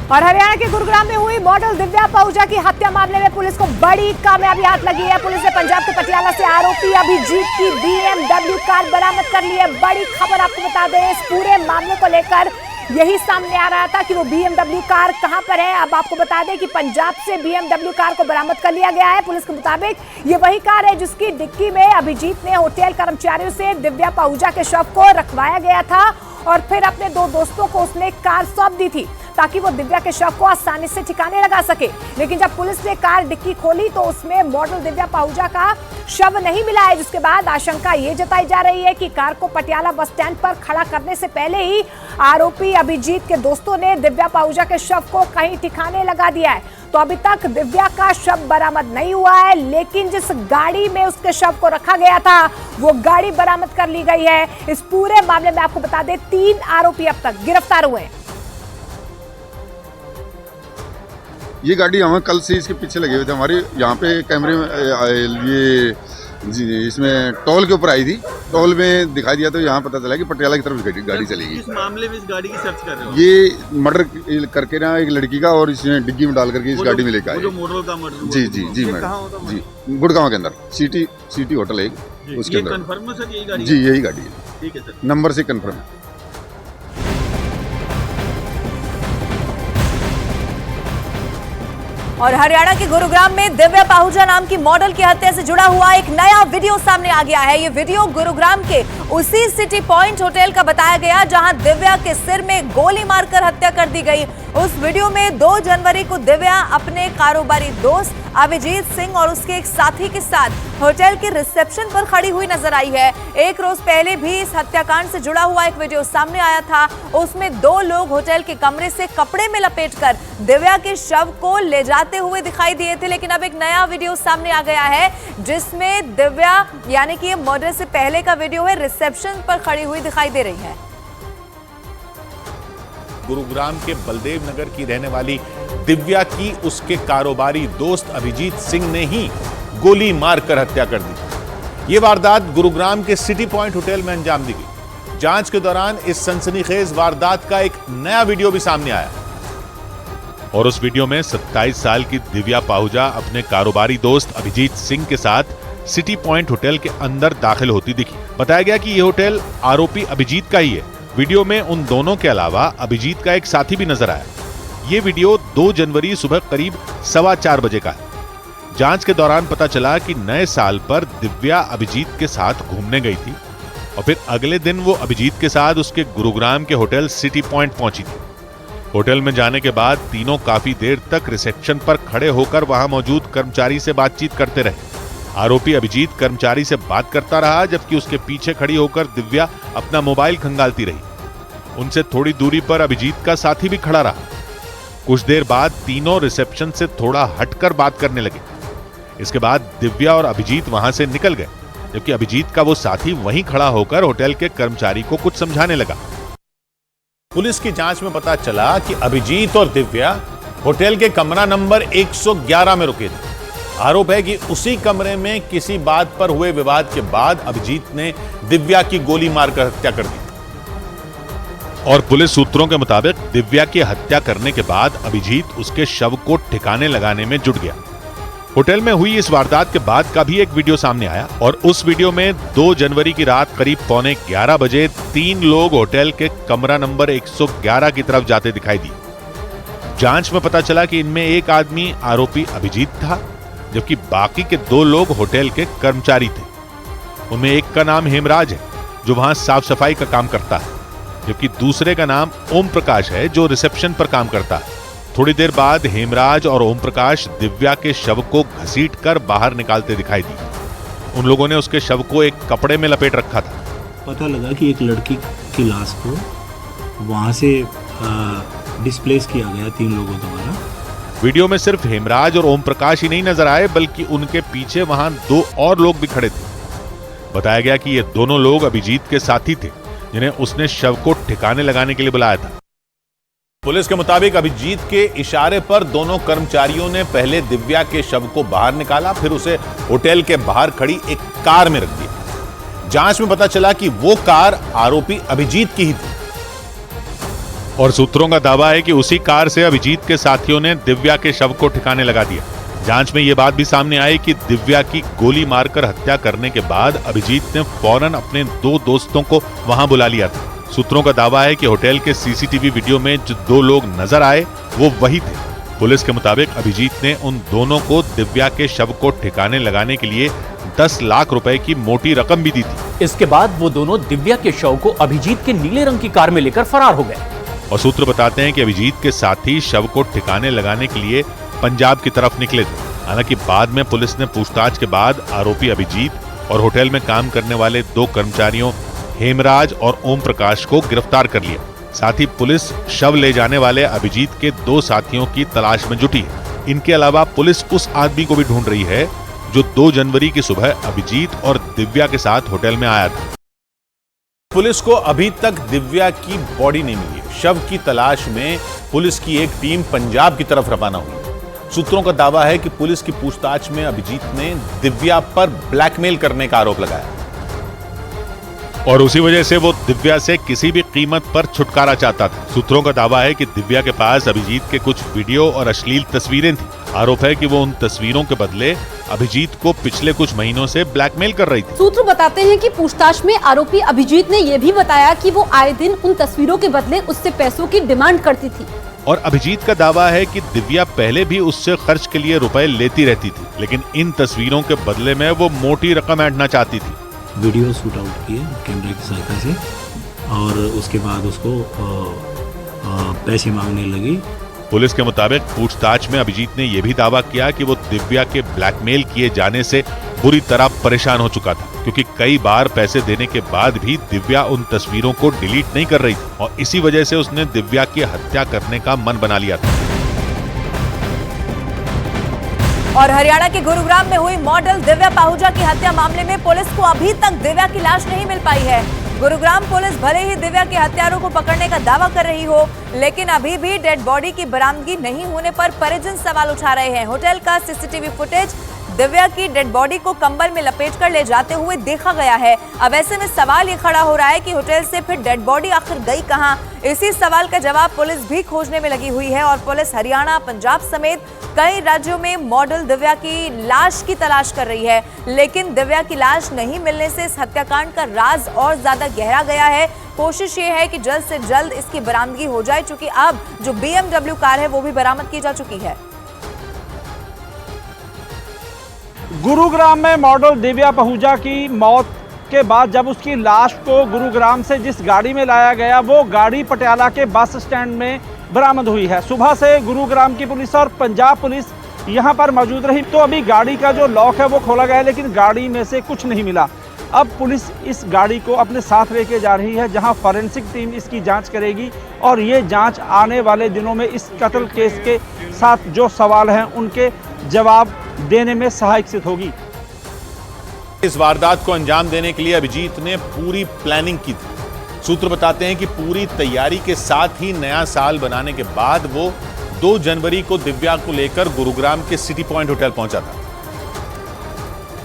और हरियाणा के गुरुग्राम में हुई मॉडल दिव्या पाहुजा की हत्या मामले में पुलिस को बड़ी कामयाबी हाथ लगी है। पुलिस ने पंजाब के पटियाला से आरोपी अभिजीत की BMW कार बरामद कर ली है। बड़ी खबर आपको बता दें, इस पूरे मामले को लेकर यही सामने आ रहा था कि वो BMW कार कहां पर है। अब आपको बता दें कि पंजाब से BMW कार को बरामद कर लिया गया है। पुलिस के मुताबिक ये वही कार है जिसकी डिक्की में अभिजीत ने होटल कर्मचारियों से दिव्या पाहुजा के शव को रखवाया गया था और फिर अपने दो दोस्तों को उसने कार सौंप दी थी ताकि वो दिव्या के शव को आसानी से ठिकाने लगा सके। लेकिन जब पुलिस ने कार डिक्की खोली तो उसमें मॉडल दिव्या पाहुजा का शव नहीं मिला है, जिसके बाद आशंका ये जताई जा रही है कि कार को पटियाला बस स्टैंड पर खड़ा करने से पहले ही आरोपी अभिजीत के दोस्तों ने दिव्या पाहुजा के शव को कहीं ठिकाने लगा दिया है। तो अभी तक दिव्या का शव बरामद नहीं हुआ है, लेकिन जिस गाड़ी में उसके शव को रखा गया था वो गाड़ी बरामद कर ली गई है। इस पूरे मामले में आपको बता दें 3 आरोपी अब तक गिरफ्तार हुए हैं। ये गाड़ी हमें कल से इसके पीछे लगे हुए थे, हमारे यहाँ पे कैमरे में ये इसमें टोल के ऊपर आई थी। टोल में दिखाई दिया तो यहाँ पता चला कि पटियाला की तरफ गाड़ी चलेगी। इस मामले में इस गाड़ी की सर्च कर रहे हो? ये मर्डर करके ना एक लड़की का और इसने डिग्गी में डाल करके इस गाड़ी में लेकर आए। जो मॉडल का मर्डर? जी मैडम जी, गुड़गांव के अंदर सिटी होटल है उसके अंदर। कंफर्म है सर यही गाड़ी? जी यही गाड़ी है। ठीक है सर, नंबर से कंफर्म है। और हरियाणा के गुरुग्राम में दिव्या पाहुजा नाम की मॉडल की हत्या से जुड़ा हुआ एक नया वीडियो सामने आ गया है। ये वीडियो गुरुग्राम के उसी सिटी पॉइंट होटल का बताया गया जहां दिव्या के सिर में गोली मारकर हत्या कर दी गई। उस वीडियो में 2 जनवरी को दिव्या अपने कारोबारी दोस्त अभिजीत सिंह और उसके एक साथी के साथ होटल के रिसेप्शन पर खड़ी हुई नजर आई है। एक रोज पहले भी इस हत्याकांड से जुड़ा हुआ एक वीडियो सामने आया था। उसमें 2 लोग होटल के कमरे से कपड़े में लपेटकर दिव्या के शव को ले जाते हुए दिखाई दिए थे। लेकिन अब एक नया वीडियो सामने आ गया है जिसमें दिव्या यानी कि ये मर्डर से पहले का वीडियो है, रिसेप्शन पर खड़ी हुई दिखाई दे रही है। गुरुग्राम के बलदेव नगर की रहने वाली दिव्या की उसके कारोबारी दोस्त अभिजीत सिंह ने ही गोली मारकर हत्या कर दी। यह वारदात गुरुग्राम के सिटी पॉइंट होटल में अंजाम दी गई। जांच के दौरान इस सनसनीखेज वारदात का एक नया वीडियो भी सामने आया और उस वीडियो में 27 साल की दिव्या पाहुजा अपने कारोबारी दोस्त अभिजीत सिंह के साथ सिटी पॉइंट होटल के अंदर दाखिल होती दिखी। बताया गया कि यह होटल आरोपी अभिजीत का ही है। वीडियो में उन दोनों के अलावा अभिजीत का एक साथी भी नजर आया। यह वीडियो 2 जनवरी सुबह करीब 4:15 बजे का है। जांच के दौरान पता चला कि नए साल पर दिव्या अभिजीत के साथ घूमने गई थी और फिर अगले दिन वो अभिजीत के साथ उसके गुरुग्राम के होटल सिटी पॉइंट पहुंची थी। होटल में जाने के बाद तीनों काफी देर तक रिसेप्शन पर खड़े होकर वहां मौजूद कर्मचारी से बातचीत करते रहे। आरोपी अभिजीत कर्मचारी से बात करता रहा जबकि उसके पीछे खड़ी होकर दिव्या अपना मोबाइल खंगालती रही। उनसे थोड़ी दूरी पर अभिजीत का साथी भी खड़ा रहा। कुछ देर बाद तीनों रिसेप्शन से थोड़ा हटकर बात करने लगे। इसके बाद दिव्या और अभिजीत वहां से निकल गए जबकि अभिजीत का वो साथी वहीं खड़ा होकर होटल के कर्मचारी को कुछ समझाने लगा। पुलिस की जांच में पता चला कि अभिजीत और दिव्या होटल के कमरा नंबर 111 में रुके थे। आरोप है कि उसी कमरे में किसी बात पर हुए विवाद के बाद अभिजीत ने दिव्या की गोली मारकर हत्या कर दी और पुलिस सूत्रों के मुताबिक दिव्या की हत्या करने के बाद अभिजीत उसके शव को ठिकाने लगाने में जुट गया। होटल में हुई इस वारदात के बाद का भी एक वीडियो सामने आया और उस वीडियो में 2 जनवरी की रात करीब 11:15 बजे 3 लोग होटल के कमरा नंबर 111 की तरफ जाते दिखाई दिए। जांच में पता चला कि इनमें एक आदमी आरोपी अभिजीत था जबकि बाकी के 2 लोग होटल के कर्मचारी थे। उनमें एक का नाम हेमराज है जो वहां साफ सफाई का काम करता है, जबकि दूसरे का नाम ओम प्रकाश है जो रिसेप्शन पर काम करता है। थोड़ी देर बाद हेमराज और ओम प्रकाश दिव्या के शव को घसीटकर बाहर निकालते दिखाई दिए। उन लोगों ने उसके शव को एक कपड़े में लपेट रखा था। पता लगा कि एक लड़की की लाश को वहां से डिस्प्लेस किया गया 3 लोगों द्वारा। वीडियो में सिर्फ हेमराज और ओम प्रकाश ही नहीं नजर आए बल्कि उनके पीछे वहां 2 और लोग भी खड़े थे। बताया गया कि ये दोनों लोग अभिजीत के साथी थे जिन्हें उसने शव को ठिकाने लगाने के लिए बुलाया था। पुलिस के मुताबिक अभिजीत के इशारे पर दोनों कर्मचारियों ने पहले दिव्या के शव को बाहर निकाला, फिर उसे होटल के बाहर खड़ी एक कार में रख दिया। जांच में पता चला कि वो कार आरोपी अभिजीत की ही थी। और सूत्रों का दावा है कि उसी कार से अभिजीत के साथियों ने दिव्या के शव को ठिकाने लगा दिया। जांच में यह बात भी सामने आई कि दिव्या की गोली मारकर हत्या करने के बाद अभिजीत ने फौरन अपने 2 दोस्तों को वहां बुला लिया था। सूत्रों का दावा है कि होटल के सीसीटीवी वीडियो में जो 2 लोग नजर आए वो वही थे। पुलिस के मुताबिक अभिजीत ने उन दोनों को दिव्या के शव को ठिकाने लगाने के लिए 10 लाख रुपए की मोटी रकम भी दी थी। इसके बाद वो दोनों दिव्या के शव को अभिजीत के नीले रंग की कार में लेकर फरार हो गए। और सूत्र बताते हैं कि अभिजीत के साथी शव को ठिकाने लगाने के लिए पंजाब की तरफ निकले थे। हालांकि बाद में पुलिस ने पूछताछ के बाद आरोपी अभिजीत और होटल में काम करने वाले 2 कर्मचारियों हेमराज और ओम प्रकाश को गिरफ्तार कर लिया। साथ ही पुलिस शव ले जाने वाले अभिजीत के 2 साथियों की तलाश में जुटी है। इनके अलावा पुलिस उस आदमी को भी ढूंढ रही है जो 2 जनवरी की सुबह अभिजीत और दिव्या के साथ होटल में आया था। पुलिस को अभी तक दिव्या की बॉडी नहीं मिली है। शव की तलाश में पुलिस की एक टीम पंजाब की तरफ रवाना हुई। सूत्रों का दावा है कि पुलिस की पूछताछ में अभिजीत ने दिव्या पर ब्लैकमेल करने का आरोप लगाया और उसी वजह से वो दिव्या से किसी भी कीमत पर छुटकारा चाहता था। सूत्रों का दावा है कि दिव्या के पास अभिजीत के कुछ वीडियो और अश्लील तस्वीरें थी। आरोप है कि वो उन तस्वीरों के बदले अभिजीत को पिछले कुछ महीनों से ब्लैकमेल कर रही थी। सूत्र बताते हैं कि पूछताछ में आरोपी अभिजीत ने यह भी बताया कि वो आए दिन उन तस्वीरों के बदले उससे पैसों की डिमांड करती थी। और अभिजीत का दावा है कि दिव्या पहले भी उससे खर्च के लिए रुपए लेती रहती थी, लेकिन इन तस्वीरों के बदले में वो मोटी रकम ऐंठना चाहती थी। वीडियो शूट आउट किए कैमरे की सहायता से और उसके बाद उसको पैसे मांगने लगी। पुलिस के मुताबिक पूछताछ में अभिजीत ने यह भी दावा किया कि वो दिव्या के ब्लैकमेल किए जाने से बुरी तरह परेशान हो चुका था, क्योंकि कई बार पैसे देने के बाद भी दिव्या उन तस्वीरों को डिलीट नहीं कर रही थी और इसी वजह से उसने दिव्या की हत्या करने का मन बना लिया था। और हरियाणा के गुरुग्राम में हुई मॉडल दिव्या पाहुजा की हत्या मामले में पुलिस को अभी तक दिव्या की लाश नहीं मिल पाई है। गुरुग्राम पुलिस भले ही दिव्या के हत्यारों को पकड़ने का दावा कर रही हो, लेकिन अभी भी डेड बॉडी की बरामदगी नहीं होने पर परिजन सवाल उठा रहे हैं। होटल का सीसीटीवी फुटेज दिव्या की डेड बॉडी को कंबल में लपेटकर ले जाते हुए देखा गया है। अब ऐसे में सवाल ये खड़ा हो रहा है कि होटल से फिर डेड बॉडी आखिर गई कहां? इसी सवाल का जवाब पुलिस भी खोजने में लगी हुई है और पुलिस हरियाणा, पंजाब समेत कई राज्यों में मॉडल दिव्या की लाश की तलाश कर रही है। लेकिन दिव्या की लाश नहीं मिलने से इस हत्याकांड का राज और ज्यादा गहरा गया है। कोशिश ये है कि जल्द से जल्द इसकी बरामदगी हो जाए, क्योंकि अब जो BMW कार है वो भी बरामद की जा चुकी है। गुरुग्राम में मॉडल दिव्या पाहुजा की मौत के बाद जब उसकी लाश को गुरुग्राम से जिस गाड़ी में लाया गया, वो गाड़ी पटियाला के बस स्टैंड में बरामद हुई है। सुबह से गुरुग्राम की पुलिस और पंजाब पुलिस यहां पर मौजूद रही, तो अभी गाड़ी का जो लॉक है वो खोला गया है, लेकिन गाड़ी में से कुछ नहीं मिला। अब पुलिस इस गाड़ी को अपने साथ लेके जा रही है, जहां फॉरेंसिक टीम इसकी जांच करेगी और ये जांच आने वाले दिनों में इस कत्ल केस के साथ जो सवाल हैं उनके जवाब देने में सहायक सिद्ध होगी। इस वारदात को अंजाम देने के लिए अभिजीत ने पूरी प्लानिंग की थी। सूत्र बताते हैं कि पूरी तैयारी के साथ ही नया साल बनाने के बाद वो 2 जनवरी को दिव्या को लेकर गुरुग्राम के सिटी पॉइंट होटल पहुंचा था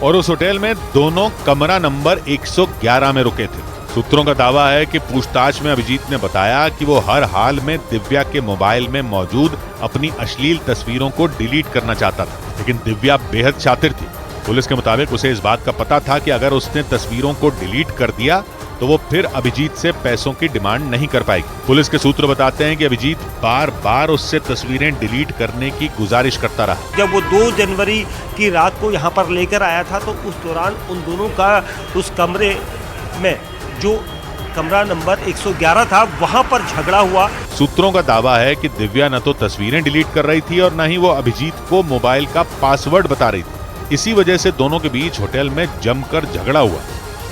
और उस होटल में दोनों कमरा नंबर 111 में रुके थे। सूत्रों का दावा है कि पूछताछ में अभिजीत ने बताया कि वो हर हाल में दिव्या के मोबाइल में मौजूद अपनी अश्लील तस्वीरों को डिलीट करना चाहता था, लेकिन दिव्या बेहद शातिर थी। पुलिस के मुताबिक उसे इस बात का पता था कि अगर उसने तस्वीरों को डिलीट कर दिया तो वो फिर अभिजीत से पैसों की डिमांड नहीं कर पाएगी। पुलिस के सूत्र बताते हैं कि अभिजीत बार बार उससे तस्वीरें डिलीट करने की गुजारिश करता रहा। जब वो 2 जनवरी की रात को यहाँ पर लेकर आया था, तो उस दौरान उन दोनों का उस कमरे में, जो कमरा नंबर 111 था, वहां पर झगड़ा हुआ। सूत्रों का दावा है कि दिव्या न तो तस्वीरें डिलीट कर रही थी और न ही वो अभिजीत को मोबाइल का पासवर्ड बता रही थी। इसी वजह से दोनों के बीच होटल में जमकर झगड़ा हुआ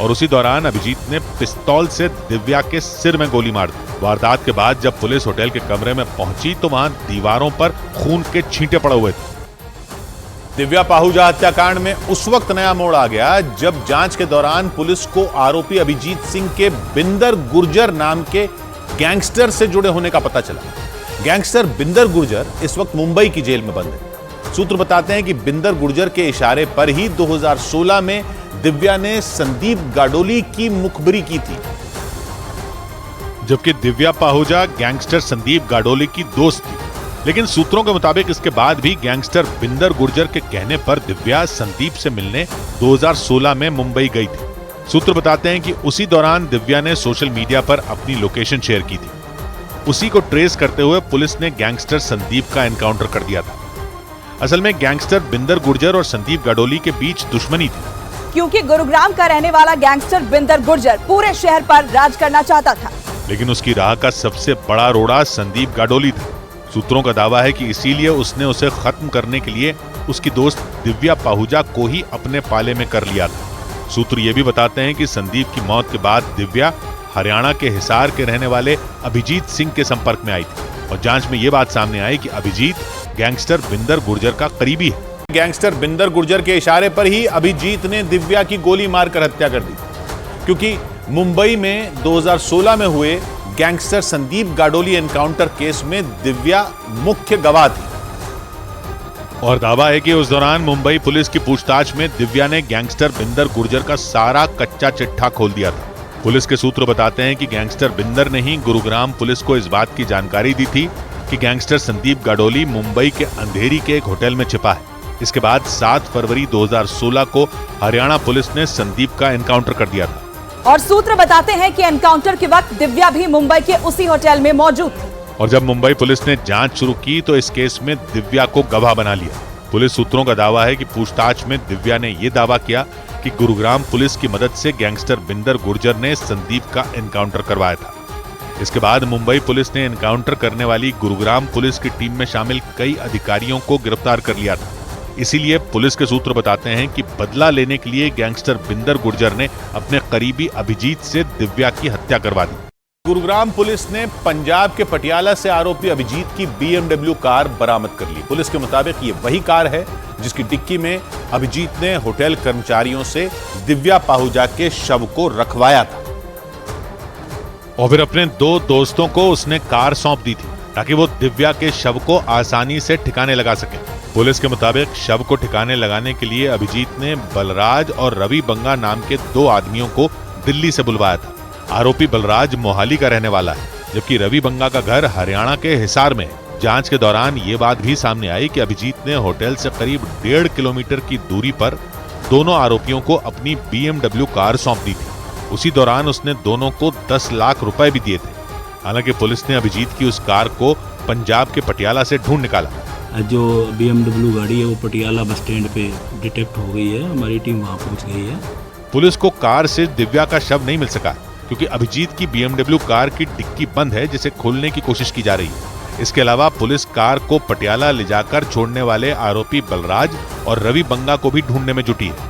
और उसी दौरान अभिजीत ने पिस्तौल से दिव्या के सिर में गोली मार दी। वारदात के बाद जब पुलिस होटल के कमरे में पहुंची तो वहां दीवारों पर खून के छींटे पड़े हुए थे। दिव्या पाहुजा हत्याकांड में उस वक्त नया मोड़ आ गया जब जांच के दौरान पुलिस को आरोपी अभिजीत सिंह के बिंदर गुर्जर नाम के गैंगस्टर से जुड़े होने का पता चला। गैंगस्टर बिंदर गुर्जर इस वक्त मुंबई की जेल में बंद है। सूत्र बताते हैं कि बिंदर गुर्जर के इशारे पर ही 2016 में दिव्या ने संदीप गाडोली की मुखबरी की थी। जबकि दिव्या पाहुजा गैंगस्टर संदीप गाडोली की दोस्त थी। लेकिन सूत्रों के मुताबिक इसके बाद भी गैंगस्टर बिंदर गुर्जर के कहने पर दिव्या संदीप से मिलने 2016 में मुंबई गई थी। सूत्र बताते हैं कि उसी दौरान दिव्या ने सोशल मीडिया पर अपनी लोकेशन शेयर की थी। उसी को ट्रेस करते हुए पुलिस ने गैंगस्टर संदीप का एनकाउंटर कर दिया था। असल में गैंगस्टर बिंदर गुर्जर और संदीप गाडोली के बीच दुश्मनी थी, क्योंकि गुरुग्राम का रहने वाला गैंगस्टर बिंदर गुर्जर पूरे शहर पर राज करना चाहता था। लेकिन उसकी राह का सबसे बड़ा रोड़ा संदीप गाडोली था। सूत्रों का दावा है कि इसीलिए उसने उसे खत्म करने के लिए उसकी दोस्त दिव्या पाहुजा को ही अपने पाले में कर लिया था। सूत्र ये भी बताते हैं कि संदीप की मौत के बाद दिव्या हरियाणा के हिसार के रहने वाले अभिजीत सिंह के संपर्क में आई थी और जांच में ये बात सामने आई कि अभिजीत गैंगस्टर बिंदर गुर्जर का करीबी है। गैंगस्टर बिंदर गुर्जर के इशारे पर ही अभिजीत ने दिव्या की गोली मारकर हत्या कर दी, क्योंकि मुंबई में 2016 में हुए gangster Sandeep Gadoli encounter case में दिव्या मुख्य गवाह थी और दावा है कि उस दौरान मुंबई पुलिस की पूछताछ में दिव्या ने गैंगस्टर बिंदर गुर्जर का सारा कच्चा चिट्ठा खोल दिया था। पुलिस के सूत्र बताते हैं कि गैंगस्टर बिंदर ने ही गुरुग्राम पुलिस को इस बात की जानकारी दी थी कि गैंगस्टर संदीप गाडोली मुंबई के अंधेरी के एक होटल में छिपा है। इसके बाद 7 फरवरी 2016 को हरियाणा पुलिस ने संदीप का एनकाउंटर कर दिया था। और सूत्र बताते हैं कि एनकाउंटर के वक्त दिव्या भी मुंबई के उसी होटल में मौजूद थी। और जब मुंबई पुलिस ने जांच शुरू की तो इस केस में दिव्या को गवाह बना लिया। पुलिस सूत्रों का दावा है कि पूछताछ में दिव्या ने यह दावा किया कि गुरुग्राम पुलिस की मदद से गैंगस्टर बिंदर गुर्जर ने संदीप का एनकाउंटर करवाया था। इसके बाद मुंबई पुलिस ने एनकाउंटर करने वाली गुरुग्राम पुलिस की टीम में शामिल कई अधिकारियों को गिरफ्तार कर लिया था। इसीलिए पुलिस के सूत्र बताते हैं कि बदला लेने के लिए गैंगस्टर बिंदर गुर्जर ने अपने करीबी अभिजीत से दिव्या की हत्या करवा दी। गुरुग्राम पुलिस ने पंजाब के पटियाला से आरोपी अभिजीत की BMW कार बरामद कर ली। पुलिस के मुताबिक ये वही कार है जिसकी डिक्की में अभिजीत ने होटल कर्मचारियों से दिव्या पाहुजा के शव को रखवाया था और फिर अपने 2 दोस्तों को उसने कार सौंप दी थी ताकि वो दिव्या के शव को आसानी से ठिकाने लगा सके। पुलिस के मुताबिक शव को ठिकाने लगाने के लिए अभिजीत ने बलराज और रवि बंगा नाम के 2 आदमियों को दिल्ली से बुलवाया था। आरोपी बलराज मोहाली का रहने वाला है, जबकि रवि बंगा का घर हरियाणा के हिसार में है। जांच के दौरान ये बात भी सामने आई कि अभिजीत ने होटल से करीब 1.5 किलोमीटर की दूरी पर दोनों आरोपियों को अपनी BMW कार सौंप दी थी। उसी दौरान उसने दोनों को 10 लाख रुपए भी दिए थे। हालांकि पुलिस ने अभिजीत की उस कार को पंजाब के पटियाला से ढूंढ निकाला। जो BMW गाड़ी है वो पटियाला बस स्टैंड पे डिटेक्ट हो गई है, हमारी टीम वहाँ पहुँच गई है। पुलिस को कार से दिव्या का शव नहीं मिल सका क्योंकि अभिजीत की BMW कार की डिक्की बंद है, जिसे खोलने की कोशिश की जा रही है। इसके अलावा पुलिस कार को पटियाला ले जाकर छोड़ने वाले आरोपी बलराज और रवि बंगा को भी ढूंढने में जुटी है।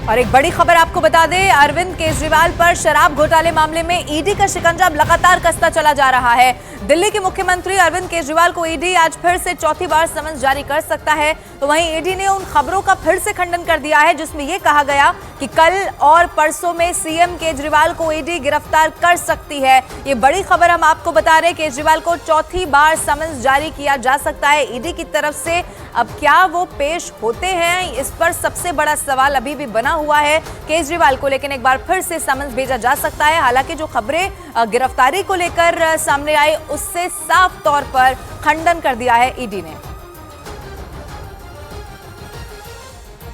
और एक बड़ी खबर आपको बता दें, अरविंद केजरीवाल पर शराब घोटाले मामले में ईडी का शिकंजा लगातार कसता चला जा रहा है। दिल्ली के मुख्यमंत्री अरविंद केजरीवाल को ईडी आज फिर से चौथी बार समन्स जारी कर सकता है। तो वहीं ईडी ने उन खबरों का फिर से खंडन कर दिया है जिसमें यह कहा गया कि कल और परसों में सीएम केजरीवाल को ईडी गिरफ्तार कर सकती है। ये बड़ी खबर हम आपको बता रहे हैं, केजरीवाल को चौथी बार समन्स जारी किया जा सकता है ईडी की तरफ से। अब क्या वो पेश होते हैं, इस पर सबसे बड़ा सवाल अभी भी बना हुआ है केजरीवाल को, लेकिन एक बार फिर से समन्स भेजा जा सकता है। हालांकि जो खबरें गिरफ्तारी को लेकर सामने आई उससे साफ तौर पर खंडन कर दिया है ईडी ने।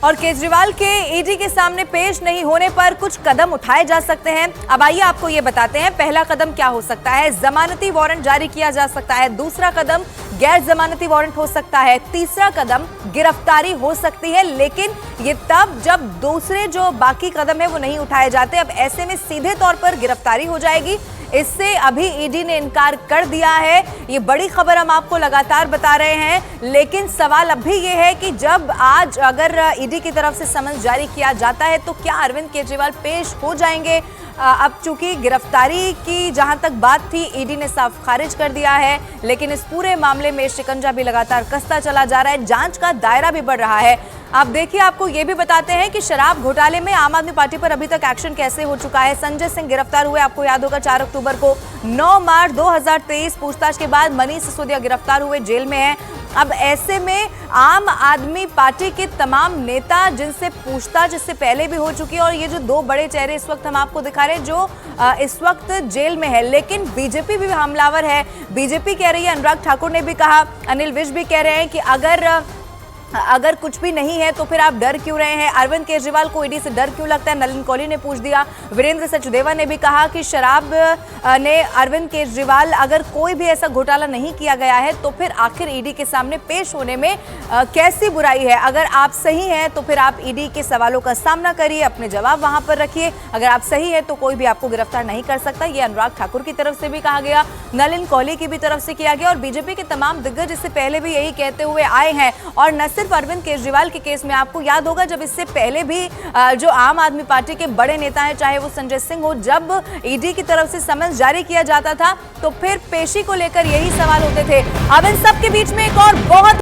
और केजरीवाल के ईडी के सामने पेश नहीं होने पर कुछ कदम उठाए जा सकते हैं। अब आइए आपको ये बताते हैं पहला कदम क्या हो सकता है। जमानती वारंट जारी किया जा सकता है। दूसरा कदम गैर जमानती वारंट हो सकता है। तीसरा कदम गिरफ्तारी हो सकती है, लेकिन ये तब जब दूसरे जो बाकी कदम है वो नहीं उठाए जाते। अब ऐसे में सीधे तौर पर गिरफ्तारी हो जाएगी, इससे अभी ईडी ने इनकार कर दिया है। ये बड़ी खबर हम आपको लगातार बता रहे हैं, लेकिन सवाल अब भी ये है कि जब आज अगर ईडी की तरफ से समन्स जारी किया जाता है तो क्या अरविंद केजरीवाल पेश हो जाएंगे। अब चूंकि गिरफ्तारी की जहां तक बात थी ईडी ने साफ खारिज कर दिया है, लेकिन इस पूरे मामले में शिकंजा भी लगातार कसता चला जा रहा है, जांच का दायरा भी बढ़ रहा है। आप देखिए, आपको ये भी बताते हैं कि शराब घोटाले में आम आदमी पार्टी पर अभी तक एक्शन कैसे हो चुका है। संजय सिंह गिरफ्तार हुए, आपको याद होगा 4 अक्टूबर को। 9 मार्च 2023 पूछताछ के बाद मनीष सिसोदिया गिरफ्तार हुए, जेल में है। अब ऐसे में आम आदमी पार्टी के तमाम नेता जिनसे पूछताछ इससे पहले भी हो चुकी है, और ये जो दो बड़े चेहरे इस वक्त हम आपको दिखा रहे हैं जो इस वक्त जेल में है, लेकिन बीजेपी भी हमलावर है। बीजेपी कह रही है, अनुराग ठाकुर ने भी कहा, अनिल विज भी कह रहे हैं कि अगर कुछ भी नहीं है तो फिर आप डर क्यों रहे हैं? अरविंद केजरीवाल को ईडी से डर क्यों लगता है? नलिन कौली ने पूछ दिया। वीरेंद्र सचदेवा ने भी कहा कि शराब ने अरविंद केजरीवाल अगर कोई भी ऐसा घोटाला नहीं किया गया है तो फिर आखिर ईडी के सामने पेश होने में कैसी बुराई है? अगर आप सही हैं तो फिर आप ईडी के सवालों का सामना करिए, अपने जवाब वहां पर रखिए। अगर आप सही है तो कोई भी आपको गिरफ्तार नहीं कर सकता। ये अनुराग ठाकुर की तरफ से भी कहा गया, नलिन कौली की भी तरफ से किया गया, और बीजेपी के तमाम दिग्गज इससे पहले भी यही कहते हुए आए हैं। और न सिर्फ अरविंद केजरीवाल के केस में, आपको याद होगा जब इससे पहले भी जो आम आदमी पार्टी के बड़े नेता हैं, चाहे वो संजय सिंह हो, जब ईडी की तरफ से समन्स जारी किया जाता था तो फिर पेशी को लेकर यही सवाल होते थे। अब इन सब के बीच में एक और बहुत